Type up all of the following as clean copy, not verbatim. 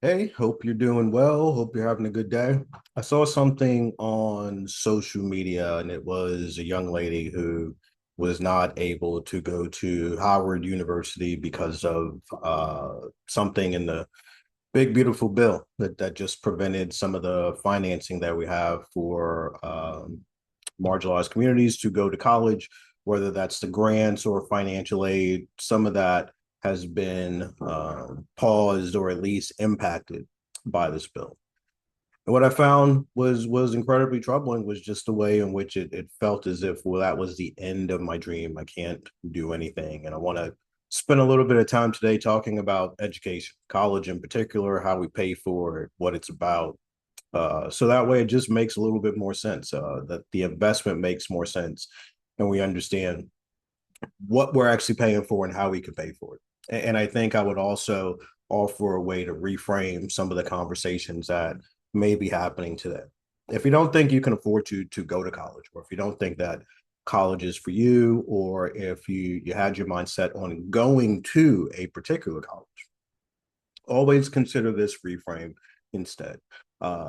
Hey, hope you're doing well. Hope you're having a good day. I saw something on social media, and it was a young lady who was not able to go to Howard University because of something in the big, beautiful bill that just prevented some of the financing that we have for marginalized communities to go to college, whether that's the grants or financial aid. Some of that has been paused or at least impacted by this bill. And what I found was incredibly troubling was just the way in which it felt as if, well, that was the end of my dream. I can't do anything. And I want to spend a little bit of time today talking about education, college in particular, how we pay for it, what it's about, so that way it just makes a little bit more sense, that the investment makes more sense and we understand what we're actually paying for and how we can pay for it. And I think I would also offer a way to reframe some of the conversations that may be happening today. If you don't think you can afford to go to college, or if you don't think that college is for you, or if you had your mindset on going to a particular college, always consider this reframe instead.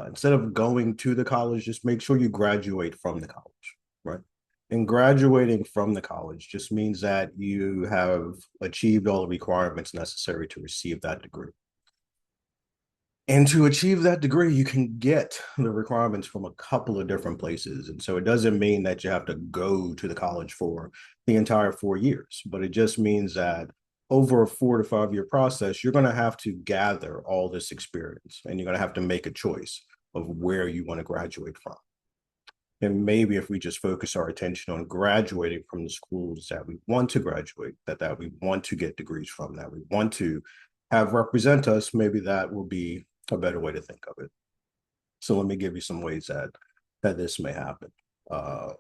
Instead of going to the college, just make sure you graduate from the college, right? And graduating from the college just means that you have achieved all the requirements necessary to receive that degree. And to achieve that degree, you can get the requirements from a couple of different places. And so it doesn't mean that you have to go to the college for the entire 4 years, but it just means that over a 4 to 5 year process, you're going to have to gather all this experience and you're going to have to make a choice of where you want to graduate from. And maybe if we just focus our attention on graduating from the schools that we want to graduate, that we want to get degrees from, that we want to have represent us, maybe that will be a better way to think of it. So let me give you some ways that this may happen. Uh,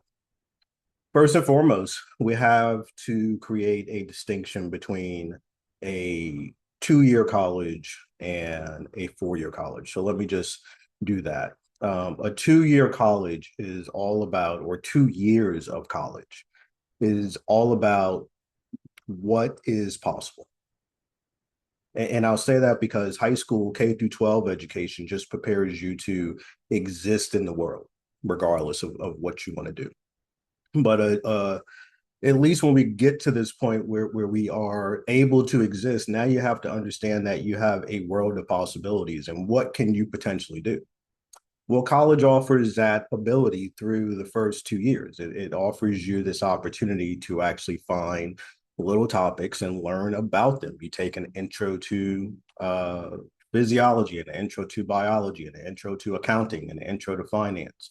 First and foremost, we have to create a distinction between a 2 year college and a 4 year college. So let me just do that. A 2 year college is all about, or 2 years of college is all about what is possible. And I'll say that because high school K through 12 education just prepares you to exist in the world, regardless of what you want to do. But at least when we get to this point where we are able to exist, now you have to understand that you have a world of possibilities and what can you potentially do. Well, college offers that ability through the first 2 years. It offers you this opportunity to actually find little topics and learn about them. You take an intro to physiology, an intro to biology, an intro to accounting, an intro to finance.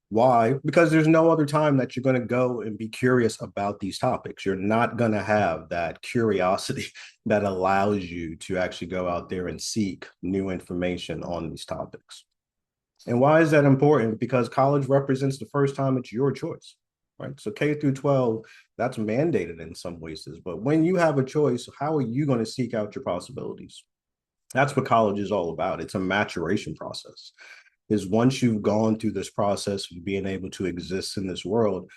Why? Because there's no other time that you're going to go and be curious about these topics. You're not going to have that curiosity that allows you to actually go out there and seek new information on these topics. And why is that important? Because college represents the first time it's your choice, right? So K through 12, that's mandated in some ways. But when you have a choice, how are you going to seek out your possibilities? That's what college is all about. It's a maturation process. Is once you've gone through this process of being able to exist in this world,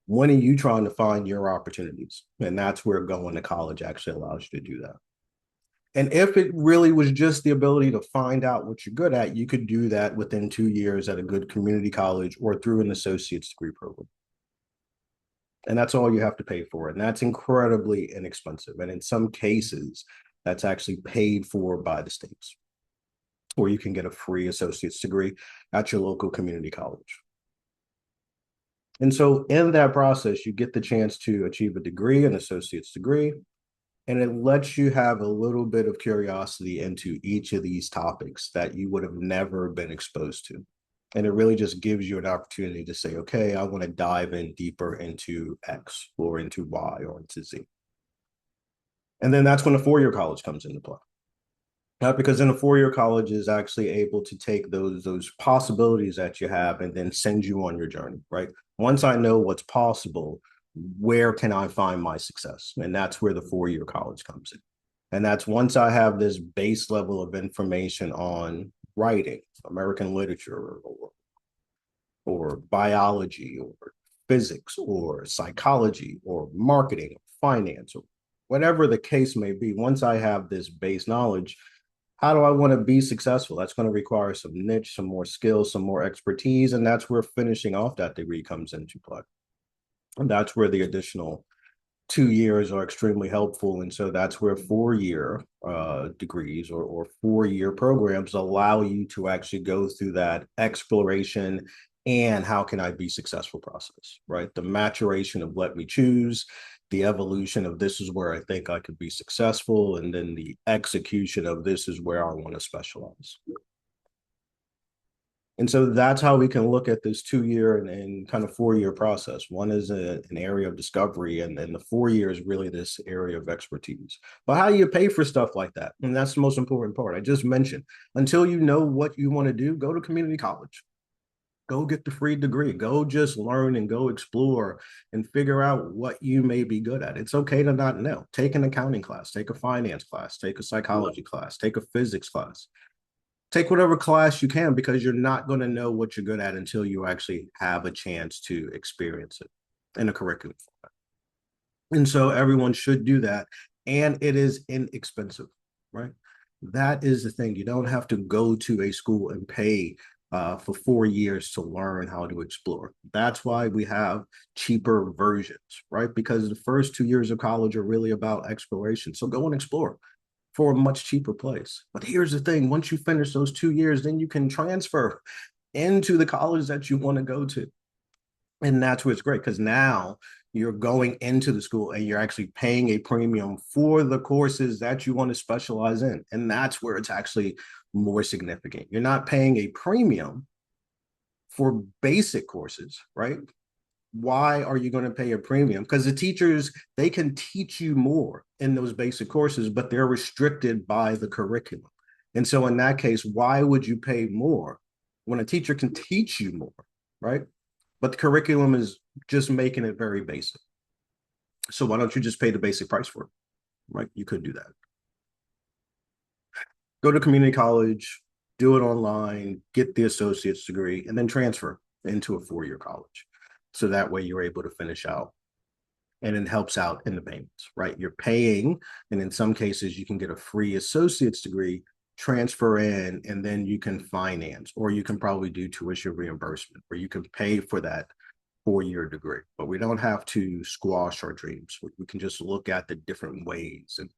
when are you trying to find your opportunities? And that's where going to college actually allows you to do that. And if it really was just the ability to find out what you're good at, you could do that within 2 years at a good community college or through an associate's degree program. And that's all you have to pay for. And that's incredibly inexpensive. And in some cases, that's actually paid for by the states, or you can get a free associate's degree at your local community college. And so, in that process, you get the chance to achieve a degree, an associate's degree, and it lets you have a little bit of curiosity into each of these topics that you would have never been exposed to. And it really just gives you an opportunity to say, okay, I want to dive in deeper into X or into Y or into Z. And then that's when the 4 year college comes into play. Because in a 4 year college is actually able to take those possibilities that you have and then send you on your journey, right? Once I know what's possible, where can I find my success? And that's where the 4 year college comes in. And that's once I have this base level of information on writing, American literature, or biology, or physics, or psychology, or marketing, or finance, or whatever the case may be. Once I have this base knowledge, How do I want to be successful? That's going to require some niche, some more skills, some more expertise. And that's where finishing off that degree comes into play. And that's where the additional 2 years are extremely helpful. And so that's where 4 year degrees or 4 year programs allow you to actually go through that exploration and how can I be successful process, right? The maturation of let me choose, the evolution of this is where I think I could be successful, and then the execution of this is where I want to specialize. And so that's how we can look at this 2 year and kind of 4 year process. One is an area of discovery, and then the 4 year is really this area of expertise. But how do you pay for stuff like that? And that's the most important part. I just mentioned until you know what you want to do, go to community college. Go get the free degree. Go just learn and go explore and figure out what you may be good at. It's okay to not know. Take an accounting class, take a finance class, take a psychology class, take a physics class, take whatever class you can, because you're not going to know what you're good at until you actually have a chance to experience it in a curriculum format. And so everyone should do that. And it is inexpensive, right? That is the thing. You don't have to go to a school and pay for 4 years to learn how to explore. That's why we have cheaper versions, right? Because the first 2 years of college are really about exploration. So go and explore for a much cheaper place. But here's the thing, once you finish those 2 years, then you can transfer into the college that you want to go to. And that's where it's great, because now you're going into the school and you're actually paying a premium for the courses that you want to specialize in. And that's where it's actually more significant. You're not paying a premium for basic courses, right? Why are you going to pay a premium? Because the teachers, they can teach you more in those basic courses, but they're restricted by the curriculum. And so in that case, why would you pay more when a teacher can teach you more, right? But the curriculum is just making it very basic. So why don't you just pay the basic price for it, right? You could do that. Go to community college, do it online, get the associate's degree, and then transfer into a 4 year college. So that way you're able to finish out, and it helps out in the payments, right? You're paying, and in some cases, you can get a free associate's degree, transfer in, and then you can finance, or you can probably do tuition reimbursement, or you can pay for that 4 year degree. But we don't have to squash our dreams. We can just look at the different ways and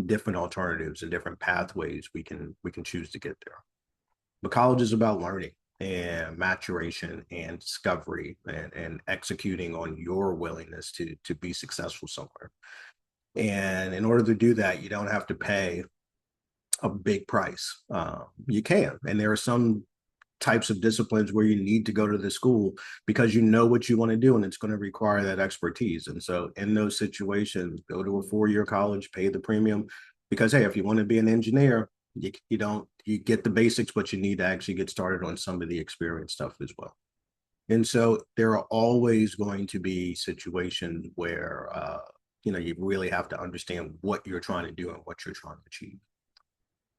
different alternatives and different pathways we can choose to get there. But college is about learning and maturation and discovery and executing on your willingness to be successful somewhere. And in order to do that, you don't have to pay a big price. You can. And there are some types of disciplines where you need to go to the school because you know what you want to do and it's going to require that expertise. And so in those situations, go to a 4 year college, pay the premium, because hey, if you want to be an engineer, you don't, you get the basics, but you need to actually get started on some of the experience stuff as well. And so there are always going to be situations where you really have to understand what you're trying to do and what you're trying to achieve.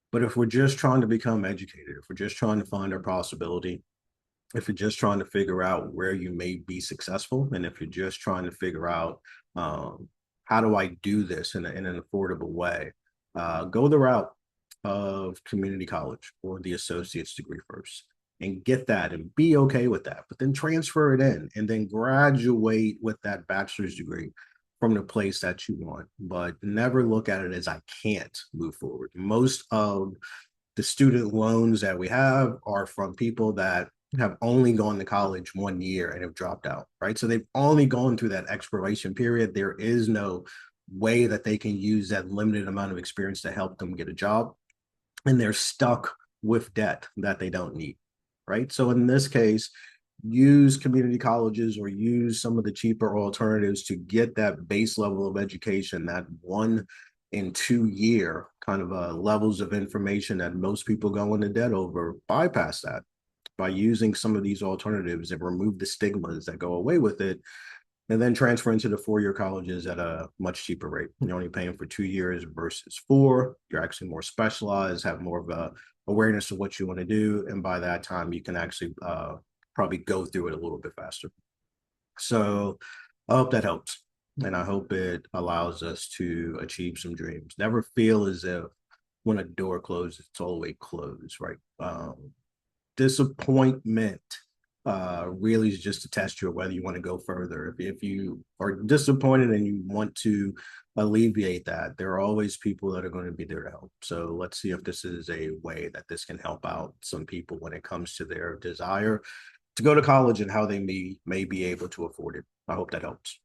But if we're just trying to become educated, if we're just trying to find our possibility, if you're just trying to figure out where you may be successful, and if you're just trying to figure out how do I do this in an affordable way, go the route of community college or the associate's degree first and get that and be okay with that, but then transfer it in and then graduate with that bachelor's degree from the place that you want. But never look at it as I can't move forward. Most of the student loans that we have are from people that have only gone to college 1 year and have dropped out, right? So they've only gone through that exploration period. There is no way that they can use that limited amount of experience to help them get a job. And they're stuck with debt that they don't need, right? So in this case, use community colleges or use some of the cheaper alternatives to get that base level of education, that 1 and 2 year kind of levels of information that most people go into debt over. Bypass that by using some of these alternatives and remove the stigmas that go away with it, and then transfer into the 4 year colleges at a much cheaper rate. You're only paying for 2 years versus four. You're actually more specialized, have more of a awareness of what you want to do. And by that time, you can actually probably go through it a little bit faster. So I hope that helps. And I hope it allows us to achieve some dreams. Never feel as if when a door closes, it's always closed, right? Disappointment really is just to test you whether you want to go further. If you are disappointed and you want to alleviate that, there are always people that are going to be there to help. So let's see if this is a way that this can help out some people when it comes to their desire to go to college and how they may be able to afford it. I hope that helps.